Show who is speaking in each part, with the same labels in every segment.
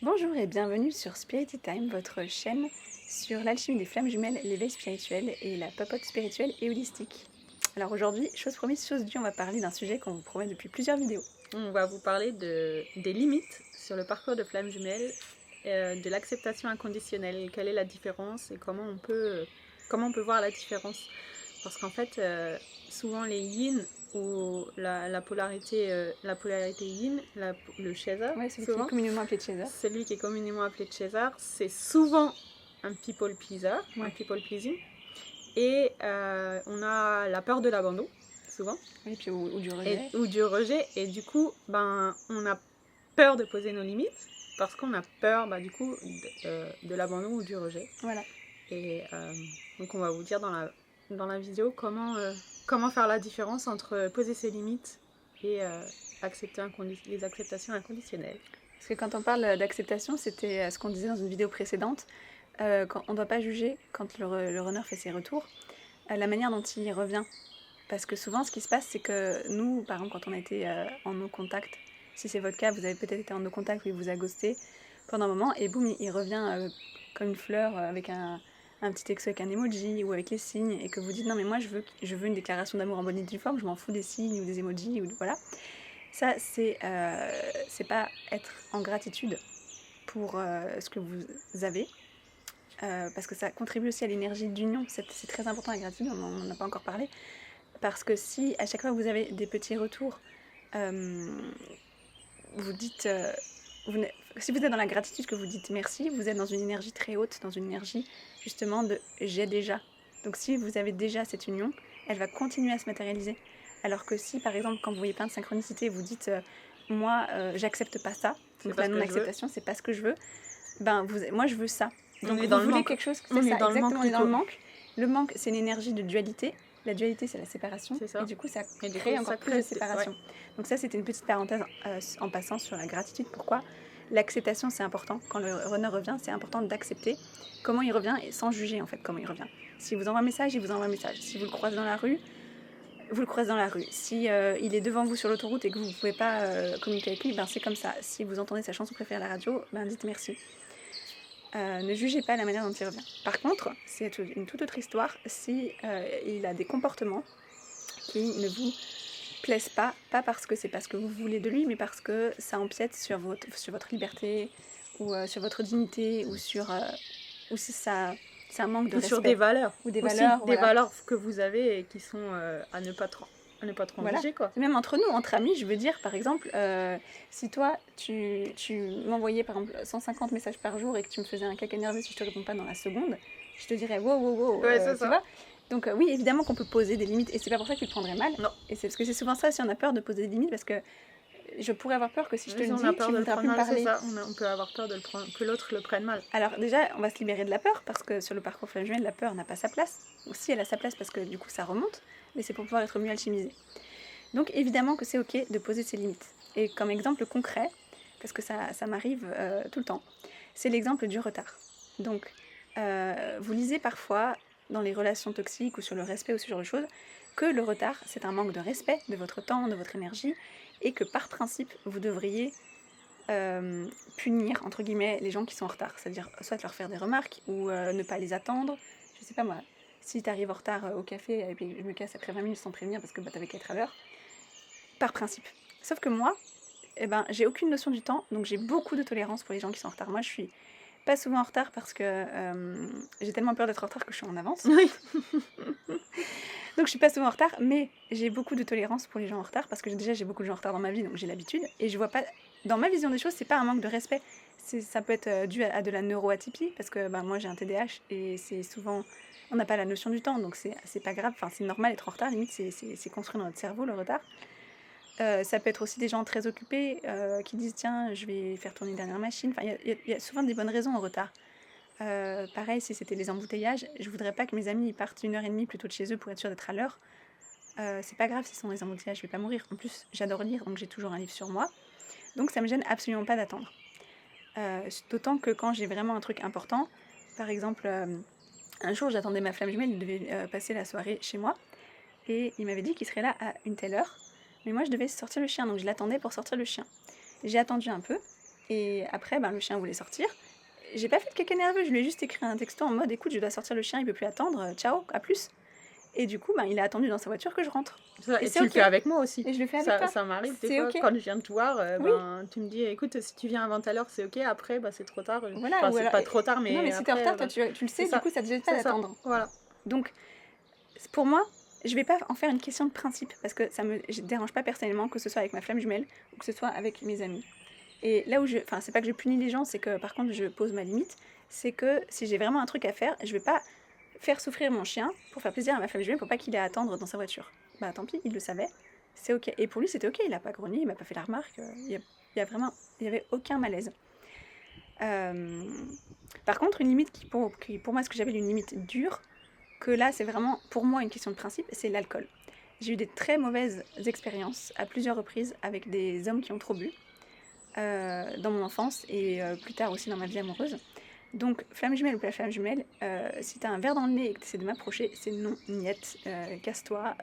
Speaker 1: Bonjour et bienvenue sur Spirity Time, votre chaîne sur l'alchimie des flammes jumelles, l'éveil spirituel et la papote spirituelle et holistique. Alors aujourd'hui, chose promise, chose due, on va parler d'un sujet qu'on vous promet depuis plusieurs vidéos.
Speaker 2: On va vous parler des limites sur le parcours de flammes jumelles, de l'acceptation inconditionnelle. Quelle est la différence et comment on peut voir la différence. Parce qu'en fait, souvent les yin ou la polarité yin, le Sheza,
Speaker 1: Ouais, celui qui est
Speaker 2: souvent,
Speaker 1: communément appelé Chaser.
Speaker 2: celui qui est communément appelé Chezar, c'est souvent un people pleaser, un
Speaker 1: Ouais.
Speaker 2: people pleasing. Et on a la peur de l'abandon, souvent.
Speaker 1: Oui, puis ou du rejet.
Speaker 2: Ou du rejet. Et du coup, on a peur de poser nos limites parce qu'on a peur du coup de l'abandon ou du rejet.
Speaker 1: Voilà.
Speaker 2: Et donc on va vous dire dans la vidéo comment faire la différence entre poser ses limites et accepter les acceptations inconditionnelles.
Speaker 1: Parce que quand on parle d'acceptation, c'était ce qu'on disait dans une vidéo précédente, quand on ne doit pas juger quand le runner fait ses retours, la manière dont il revient. Parce que souvent, ce qui se passe, c'est que nous, par exemple, quand on a été en no contact, si c'est votre cas, vous avez peut-être été en no contact, où il vous a ghosté pendant un moment, et boum, il revient comme une fleur avec un petit texto avec un emoji ou avec les signes, et que vous dites non, mais moi je veux une déclaration d'amour en bonne et due forme, je m'en fous des signes ou des emojis, ou voilà. Ça, c'est pas être en gratitude pour ce que vous avez. Parce que ça contribue aussi à l'énergie d'union. C'est très important la gratitude, on n'en a pas encore parlé. Parce que si à chaque fois vous avez des petits retours, vous dites, si vous êtes dans la gratitude que vous dites merci, vous êtes dans une énergie très haute, dans une énergie justement de j'ai déjà. Donc si vous avez déjà cette union, elle va continuer à se matérialiser. Alors que si par exemple quand vous voyez plein de synchronicité, vous dites moi j'accepte pas ça, donc la non-acceptation c'est pas ce que je veux, moi je veux ça. Donc
Speaker 2: on est
Speaker 1: vous
Speaker 2: dans le
Speaker 1: voulez
Speaker 2: manque.
Speaker 1: quelque chose, c'est
Speaker 2: On
Speaker 1: ça,
Speaker 2: est dans
Speaker 1: exactement,
Speaker 2: le manque,
Speaker 1: on est dans le manque. Le manque c'est l'énergie de dualité. La dualité, c'est la séparation.
Speaker 2: C'est ça.
Speaker 1: Et du coup, ça
Speaker 2: Et du
Speaker 1: crée
Speaker 2: coup,
Speaker 1: encore
Speaker 2: ça
Speaker 1: plus
Speaker 2: crée
Speaker 1: de séparation.
Speaker 2: ouais.
Speaker 1: Donc ça, c'était une petite parenthèse en passant sur la gratitude. Pourquoi l'acceptation, c'est important. Quand le runner revient, c'est important d'accepter comment il revient et sans juger, en fait, comment il revient. Si vous envoie un message, il vous envoie un message. Si vous le croisez dans la rue, vous le croisez dans la rue. Si il est devant vous sur l'autoroute et que vous ne pouvez pas communiquer avec lui, c'est comme ça. Si vous entendez sa chanson préférée à la radio, dites merci. Ne jugez pas la manière dont il revient. Par contre, c'est une toute autre histoire si il a des comportements qui ne vous plaisent pas parce que c'est pas ce que vous voulez de lui, mais parce que ça empiète sur votre liberté ou sur votre dignité ou si ça c'est un manque de
Speaker 2: Ou
Speaker 1: respect.
Speaker 2: sur des valeurs.
Speaker 1: Ou des
Speaker 2: Aussi,
Speaker 1: valeurs,
Speaker 2: des
Speaker 1: voilà.
Speaker 2: valeurs que vous avez et qui sont à ne pas trop
Speaker 1: Voilà.
Speaker 2: engager, quoi.
Speaker 1: Même entre nous, entre amis, je veux dire, par exemple, si toi, tu m'envoyais par exemple 150 messages par jour et que tu me faisais un caca nerveux si je te réponds pas dans la seconde, je te dirais wow, wow, wow,
Speaker 2: Ouais, c'est
Speaker 1: tu
Speaker 2: ça.
Speaker 1: vois. Donc oui, évidemment qu'on peut poser des limites et c'est pas pour ça que tu le prendrais mal.
Speaker 2: Non.
Speaker 1: Et c'est parce que c'est souvent ça, si on a peur de poser des limites, parce que je pourrais avoir peur que si je te le
Speaker 2: on
Speaker 1: dis,
Speaker 2: a peur
Speaker 1: tu
Speaker 2: de le
Speaker 1: voudras
Speaker 2: prendre
Speaker 1: plus me
Speaker 2: mal,
Speaker 1: parler.
Speaker 2: c'est ça. On peut avoir peur que l'autre le prenne mal.
Speaker 1: Alors déjà, on va se libérer de la peur parce que sur le parcours flamme jumelle, la peur n'a pas sa place. Ou si elle a sa place parce que du coup ça remonte, mais c'est pour pouvoir être mieux alchimisé. Donc évidemment que c'est ok de poser ses limites. Et comme exemple concret, parce que ça m'arrive tout le temps, c'est l'exemple du retard. Donc vous lisez parfois dans les relations toxiques ou sur le respect ou ce genre de choses que le retard c'est un manque de respect de votre temps, de votre énergie et que par principe vous devriez punir entre guillemets les gens qui sont en retard, c'est-à-dire soit leur faire des remarques ou ne pas les attendre. Je sais pas moi, si t'arrives en retard au café et puis je me casse après 20 minutes sans prévenir parce que t'avais qu'à être à l'heure, par principe. Sauf que moi, j'ai aucune notion du temps, donc j'ai beaucoup de tolérance pour les gens qui sont en retard. Moi, je suis pas souvent en retard parce que j'ai tellement peur d'être en retard que je suis en avance.
Speaker 2: Oui.
Speaker 1: Donc je suis pas souvent en retard, mais j'ai beaucoup de tolérance pour les gens en retard parce que déjà j'ai beaucoup de gens en retard dans ma vie, donc j'ai l'habitude. Et je vois pas, dans ma vision des choses, c'est pas un manque de respect. Ça peut être dû à de la neuroatypie parce que moi j'ai un TDAH et c'est souvent on n'a pas la notion du temps, donc c'est pas grave. Enfin c'est normal d'être en retard. Limite c'est construit dans notre cerveau le retard. Ça peut être aussi des gens très occupés qui disent tiens je vais faire tourner une dernière machine. Enfin il y a souvent des bonnes raisons au retard. Pareil, si c'était les embouteillages, je voudrais pas que mes amis partent 1h30 plutôt de chez eux pour être sûr d'être à l'heure. C'est pas grave si ce sont les embouteillages, je vais pas mourir. En plus, j'adore lire, donc j'ai toujours un livre sur moi. Donc ça me gêne absolument pas d'attendre. D'autant que quand j'ai vraiment un truc important, par exemple, un jour j'attendais ma flamme jumelle, il devait passer la soirée chez moi, et il m'avait dit qu'il serait là à une telle heure, mais moi je devais sortir le chien, donc je l'attendais pour sortir le chien. J'ai attendu un peu, Et après, le chien voulait sortir. J'ai pas fait de caca nerveux, je lui ai juste écrit un texto en mode écoute, je dois sortir le chien, il peut plus attendre, ciao, à plus. Et du coup, il a attendu dans sa voiture que je rentre.
Speaker 2: Et tu le fais avec moi aussi.
Speaker 1: Et je le fais avec toi.
Speaker 2: Ça m'arrive des fois, quand je viens de te voir, tu me dis écoute, si tu viens avant tout à l'heure, c'est ok, après, c'est trop tard.
Speaker 1: Voilà,
Speaker 2: enfin, c'est pas trop tard, mais.
Speaker 1: Non, mais si t'es en retard, toi, tu le sais, du coup, ça te gêne pas d'attendre.
Speaker 2: Voilà.
Speaker 1: Donc, pour moi, je vais pas en faire une question de principe, parce que ça me dérange pas personnellement, que ce soit avec ma flamme jumelle ou que ce soit avec mes amis. Et là où c'est pas que je punis les gens, c'est que par contre, je pose ma limite, c'est que si j'ai vraiment un truc à faire, je vais pas faire souffrir mon chien pour faire plaisir à ma flamme jumelle pour pas qu'il ait à attendre dans sa voiture. Tant pis, il le savait, c'est ok. Et pour lui, c'était ok, il a pas grogné, il m'a pas fait la remarque, il y avait aucun malaise. Par contre, une limite qui pour moi, ce que j'appelle une limite dure, que là, c'est vraiment pour moi une question de principe, c'est l'alcool. J'ai eu des très mauvaises expériences à plusieurs reprises avec des hommes qui ont trop bu dans mon enfance et plus tard aussi dans ma vie amoureuse. Donc, flamme jumelle ou pas flamme jumelle, si t'as un verre dans le nez et que t'essaies de m'approcher, c'est non, niette, casse-toi,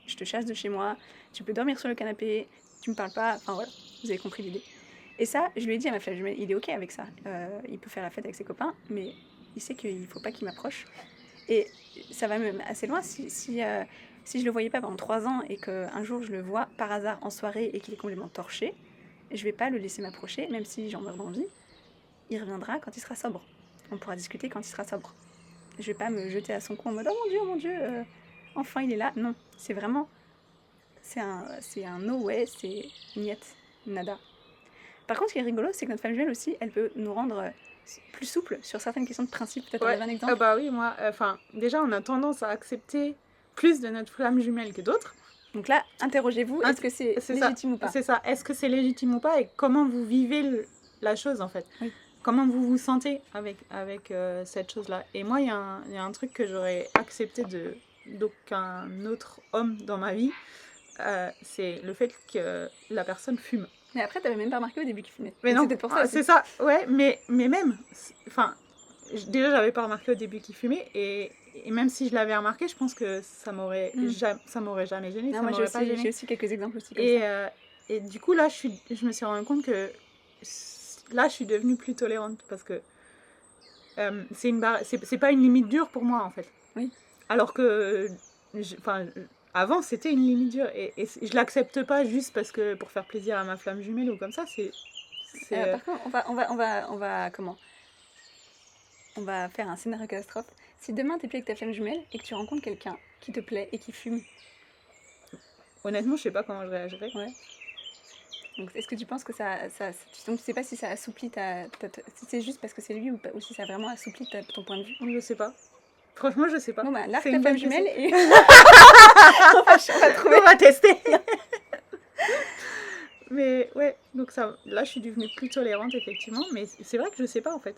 Speaker 1: je te chasse de chez moi, tu peux dormir sur le canapé, tu me parles pas, enfin voilà, vous avez compris l'idée. Et ça, je lui ai dit à ma flamme jumelle, il est ok avec ça, il peut faire la fête avec ses copains, mais il sait qu'il faut pas qu'il m'approche. Et ça va même assez loin, si je le voyais pas pendant 3 ans et qu'un jour je le vois par hasard en soirée et qu'il est complètement torché, je vais pas le laisser m'approcher, même si j'en meurs d'envie. Il reviendra quand il sera sobre. On pourra discuter quand il sera sobre. Je vais pas me jeter à son cou en mode oh mon dieu, enfin il est là. Non, c'est vraiment, c'est un no way, c'est niette, nada. Par contre, ce qui est rigolo, c'est que notre flamme jumelle aussi, elle peut nous rendre plus souples sur certaines questions de principe. Peut-être un exemple.
Speaker 2: Oui, moi, déjà, on a tendance à accepter plus de notre flamme jumelle que d'autres.
Speaker 1: Donc là, interrogez-vous, est-ce que c'est légitime ou pas ?
Speaker 2: C'est ça, est-ce que c'est légitime ou pas et comment vous vivez la chose en fait.
Speaker 1: Oui.
Speaker 2: Comment vous vous sentez avec cette chose-là. Et moi, il y a un truc que j'aurais accepté d'aucun autre homme dans ma vie, c'est le fait que la personne fume.
Speaker 1: Mais après, t'avais même pas remarqué au début qu'il fumait.
Speaker 2: Mais non, c'était pour ça. C'est ça, ouais, mais même, enfin, déjà, j'avais pas remarqué au début qu'il fumait et même si je l'avais remarqué, je pense que ça m'aurait jamais gêné.
Speaker 1: Non, moi j'ai aussi quelques exemples aussi comme
Speaker 2: ça. Et du coup, là, je me suis rendu compte que là, je suis devenue plus tolérante parce que c'est pas une limite dure pour moi, en fait.
Speaker 1: Oui.
Speaker 2: Alors que, avant, c'était une limite dure et je l'accepte pas juste parce que pour faire plaisir à ma flamme jumelle ou comme ça,
Speaker 1: par contre, on va faire un scénario catastrophe. Si demain t'es plus avec ta flamme jumelle et que tu rencontres quelqu'un qui te plaît et qui fume.
Speaker 2: Honnêtement, je sais pas comment je réagirais.
Speaker 1: Ouais. Donc, est-ce que tu penses que tu sais pas si ça assouplit si c'est juste parce que c'est lui ou si ça a vraiment assoupli ton point de vue?
Speaker 2: Je sais pas. Franchement, je sais pas.
Speaker 1: Bon, largue ta flamme jumelle et...
Speaker 2: on va tester. Mais ouais, donc ça, là, je suis devenue plus tolérante, effectivement. Mais c'est vrai que je sais pas, en fait.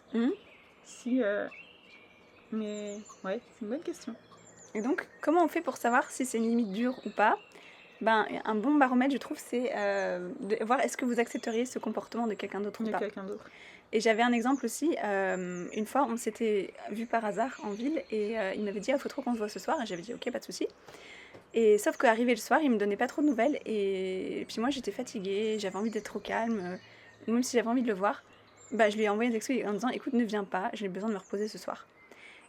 Speaker 2: Si... Mais ouais, c'est une bonne question.
Speaker 1: Et donc, comment on fait pour savoir si c'est une limite dure ou pas? Un bon baromètre, je trouve, c'est de voir est-ce que vous accepteriez ce comportement de quelqu'un d'autre ou pas. Et j'avais un exemple aussi, une fois, on s'était vu par hasard en ville et il m'avait dit « il faut trop qu'on se voit ce soir » et j'avais dit « ok, pas de souci ». Et sauf qu'arrivé le soir, il me donnait pas trop de nouvelles et puis moi j'étais fatiguée, j'avais envie d'être au calme, même si j'avais envie de le voir, je lui ai envoyé un texto en disant « écoute, ne viens pas, j'ai besoin de me reposer ce soir ».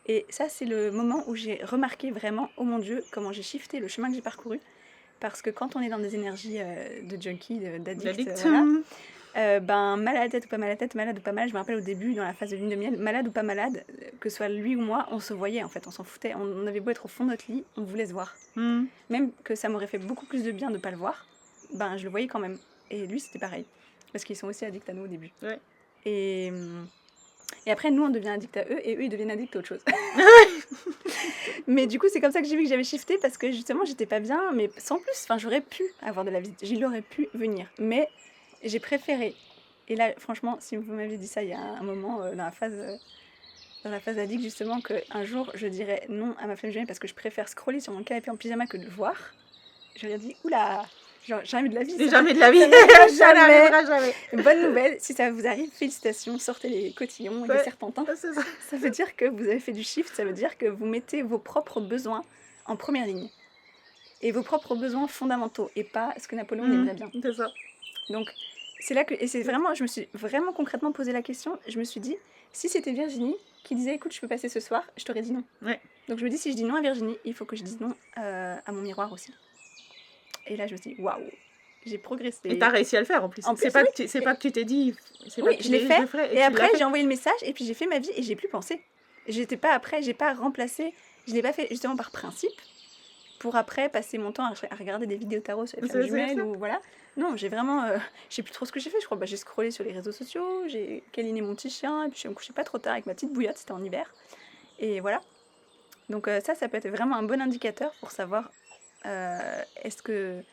Speaker 1: Et ça, c'est le moment où j'ai remarqué vraiment, oh mon Dieu, comment j'ai shifté le chemin que j'ai parcouru. Parce que quand on est dans des énergies de junkie, d'addict, mal à la tête ou pas mal à la tête, malade ou pas malade, je me rappelle au début, dans la phase de lune de miel, malade ou pas malade, que ce soit lui ou moi, on se voyait en fait, on s'en foutait. On avait beau être au fond de notre lit, on voulait se voir. Même que ça m'aurait fait beaucoup plus de bien de ne pas le voir, je le voyais quand même. Et lui, c'était pareil. Parce qu'ils sont aussi addicts à nous au début.
Speaker 2: Ouais.
Speaker 1: Et après, nous, on devient addicts à eux, et eux, ils deviennent addicts à autre chose. Mais du coup, c'est comme ça que j'ai vu que j'avais shifté, parce que justement, j'étais pas bien, mais sans plus. J'aurais pu avoir de la visite, j'y aurais pu venir. Mais j'ai préféré. Et là, franchement, si vous m'aviez dit ça il y a un moment, dans la phase addict, justement, qu'un jour, je dirais non à ma flamme jumelle, parce que je préfère scroller sur mon canapé en pyjama que de le voir, j'aurais dit, oula, genre, jamais de la vie.
Speaker 2: Jamais de la vie.
Speaker 1: Jamais. Bonne nouvelle, si ça vous arrive, félicitations, sortez les cotillons et les serpentins. Ça veut dire que vous avez fait du shift, ça veut dire que vous mettez vos propres besoins en première ligne. Et vos propres besoins fondamentaux, et pas ce que Napoléon aimerait bien.
Speaker 2: C'est ça.
Speaker 1: Donc, c'est là que... Et c'est vraiment... Je me suis vraiment concrètement posé la question. Je me suis dit, si c'était Virginie qui disait, écoute, je peux passer ce soir, je t'aurais dit non.
Speaker 2: Ouais.
Speaker 1: Donc je me dis, si je dis non à Virginie, il faut que je dise non à mon miroir aussi. Et là, je me suis dit, waouh, j'ai progressé.
Speaker 2: Et t'as réussi à le faire en plus.
Speaker 1: En plus,
Speaker 2: C'est pas,
Speaker 1: oui.
Speaker 2: que tu t'es dit.
Speaker 1: Oui, je l'ai fait. Et
Speaker 2: tu l'as
Speaker 1: après,
Speaker 2: fait.
Speaker 1: j'ai envoyé le message et puis j'ai fait ma vie et j'ai plus pensé. J'étais pas après, j'ai pas remplacé. Je l'ai pas fait justement par principe pour après passer mon temps à regarder des vidéos tarot sur les flammes jumelles ou voilà. Non, j'ai vraiment. Je sais plus trop ce que j'ai fait. Je crois j'ai scrollé sur les réseaux sociaux, j'ai câliné mon petit chien et puis je me couchais pas trop tard avec ma petite bouillotte, c'était en hiver. Et voilà. Donc ça peut être vraiment un bon indicateur pour savoir est-ce que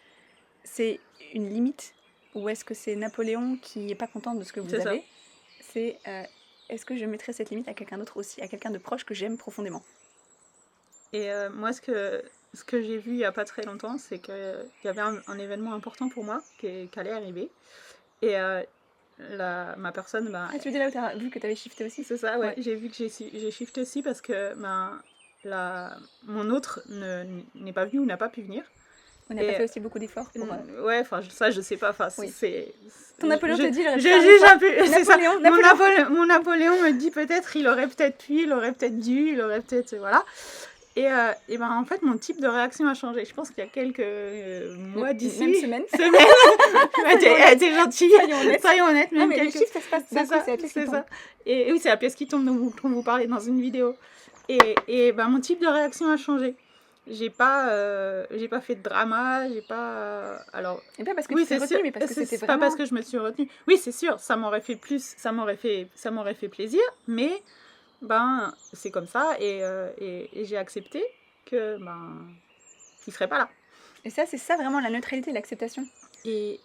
Speaker 1: c'est une limite ou est-ce que c'est Napoléon qui n'est pas content de ce que vous avez. C'est est-ce que je mettrais cette limite à quelqu'un d'autre aussi, à quelqu'un de proche que j'aime profondément.
Speaker 2: Et moi, ce que j'ai vu il n'y a pas très longtemps, c'est qu'il y avait un événement important pour moi qui allait arriver. Et ma personne...
Speaker 1: Ah, tu veux dire là où tu as vu que tu avais shifté aussi?
Speaker 2: C'est ça, ouais. J'ai vu que j'ai shifté aussi parce que mon autre n'est pas venu ou n'a pas pu venir.
Speaker 1: On n'a pas fait aussi beaucoup d'efforts pour...
Speaker 2: Ouais, enfin, ça, je sais pas. Enfin,
Speaker 1: oui.
Speaker 2: c'est...
Speaker 1: Ton Napoléon te dit...
Speaker 2: Je juge un peu... C'est ça.
Speaker 1: Napoléon.
Speaker 2: Mon Napoléon me dit peut-être, il aurait peut-être pu, il aurait peut-être dû, il aurait peut-être... Voilà. Et ben, en fait, mon type de réaction a changé. Je pense qu'il y a quelques mois d'ici...
Speaker 1: Même semaine.
Speaker 2: T'es gentille. Soyons honnêtes.
Speaker 1: Non, mais les chiffres, ça se passe d'un coup, c'est la pièce qui tombe.
Speaker 2: Et oui, c'est la pièce qui tombe dont vous parlez dans une vidéo. Et ben, mon type de réaction a changé. J'ai pas fait de drama, j'ai pas... Alors...
Speaker 1: Et pas parce que tu t'es retenue, mais parce que c'était vraiment...
Speaker 2: pas parce que je me suis retenue. Oui, c'est sûr, ça m'aurait fait plaisir, mais ben, c'est comme ça, et j'ai accepté que, ben, il serait pas là.
Speaker 1: Et ça, c'est ça vraiment la neutralité, l'acceptation.
Speaker 2: Et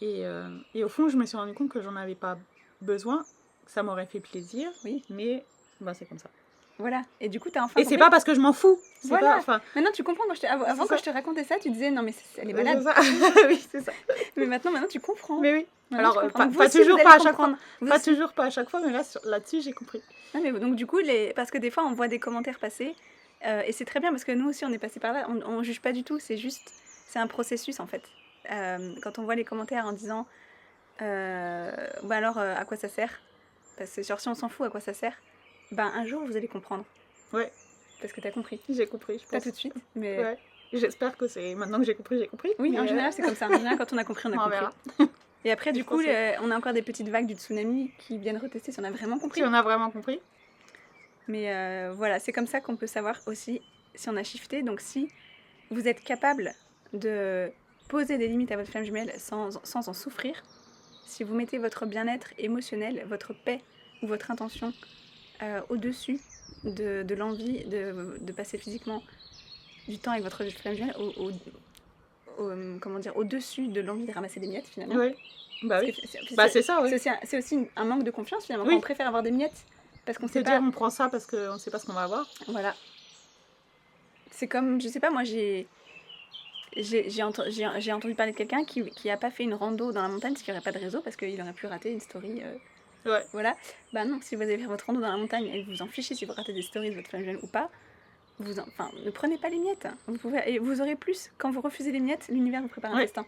Speaker 2: au fond, je me suis rendu compte que j'en avais pas besoin, ça m'aurait fait plaisir,
Speaker 1: oui,
Speaker 2: mais ben, c'est comme ça.
Speaker 1: Voilà, et du coup, t'as enfin.
Speaker 2: Et c'est pas parce que je m'en fous.
Speaker 1: Voilà. Maintenant, tu comprends. Avant que je te racontais ça, tu disais non, mais elle est malade.
Speaker 2: C'est ça. Oui, c'est ça.
Speaker 1: Mais maintenant, tu comprends.
Speaker 2: Mais oui.
Speaker 1: Maintenant,
Speaker 2: alors, pas toujours, pas à chaque fois. Pas toujours, pas à chaque fois, mais là-dessus, j'ai compris.
Speaker 1: Non, mais donc, du coup, parce que des fois, on voit des commentaires passer, et c'est très bien parce que nous aussi, on est passé par là. On juge pas du tout. C'est un processus en fait. Quand on voit les commentaires en disant, alors, à quoi ça sert? Parce que genre, si on s'en fout, à quoi ça sert? Ben, un jour, vous allez comprendre.
Speaker 2: Ouais.
Speaker 1: Parce que t'as compris.
Speaker 2: J'ai compris, je pense.
Speaker 1: Pas tout de suite, mais...
Speaker 2: Ouais. J'espère que c'est... Maintenant que j'ai compris, j'ai compris.
Speaker 1: Oui, mais en général, c'est comme ça. En général, quand on a compris, on a compris.
Speaker 2: Verra.
Speaker 1: Et après, du coup, on a encore des petites vagues du tsunami qui viennent retester si on a vraiment compris.
Speaker 2: Si on a vraiment compris.
Speaker 1: Mais voilà, c'est comme ça qu'on peut savoir aussi si on a shifté. Donc, si vous êtes capable de poser des limites à votre flamme jumelle sans en souffrir, si vous mettez votre bien-être émotionnel, votre paix ou votre intention au-dessus de l'envie de passer physiquement du temps avec votre flamme jumelle, comment dire, au-dessus de l'envie de ramasser des miettes finalement.
Speaker 2: Oui. Bah oui. C'est ça, oui.
Speaker 1: C'est aussi un manque de confiance finalement.
Speaker 2: Oui.
Speaker 1: On préfère avoir des miettes parce qu'on sait pas.
Speaker 2: C'est-à-dire on prend ça parce qu'on sait pas ce qu'on va avoir.
Speaker 1: Voilà. C'est comme, je sais pas, moi j'ai entendu parler de quelqu'un qui a pas fait une rando dans la montagne parce qu'il n'y aurait pas de réseau parce qu'il aurait pu rater une story.
Speaker 2: Ouais.
Speaker 1: Voilà. Bah non, si vous allez faire votre rando dans la montagne et que vous en fichez si vous ratez des stories de votre flamme jumelle ou pas, ne prenez pas les miettes. Et vous aurez plus. Quand vous refusez les miettes, l'univers vous prépare un festin.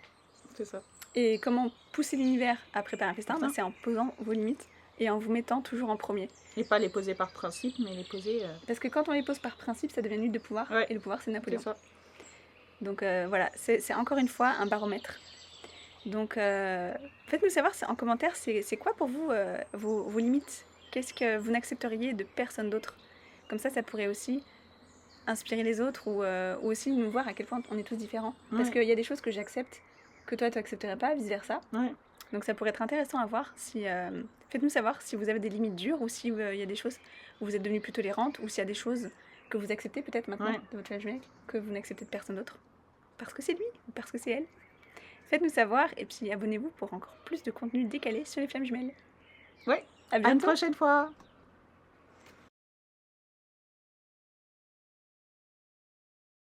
Speaker 2: C'est ça.
Speaker 1: Et comment pousser l'univers à préparer un festin? C'est en posant vos limites et en vous mettant toujours en premier.
Speaker 2: Et pas les poser par principe, mais les poser...
Speaker 1: Parce que quand on les pose par principe, ça devient une lutte de pouvoir. Et le pouvoir, c'est Napoléon.
Speaker 2: C'est ça.
Speaker 1: Donc voilà, c'est encore une fois un baromètre. Donc faites-nous savoir en commentaire, c'est quoi pour vous vos limites? Qu'est-ce que vous n'accepteriez de personne d'autre? Comme ça pourrait aussi inspirer les autres ou aussi nous voir à quel point on est tous différents. Parce qu'il y a des choses que j'accepte que toi tu n'accepterais pas, vice-versa.
Speaker 2: Ouais.
Speaker 1: Donc ça pourrait être intéressant à voir. Faites-nous savoir si vous avez des limites dures ou si il y a des choses où vous êtes devenue plus tolérante ou s'il y a des choses que vous acceptez peut-être maintenant de votre flamme jumelle que vous n'acceptez de personne d'autre. Parce que c'est lui ou parce que c'est elle. Faites-nous savoir et puis abonnez-vous pour encore plus de contenu décalé sur les flammes jumelles.
Speaker 2: Ouais,
Speaker 1: à bientôt.
Speaker 2: À une prochaine fois.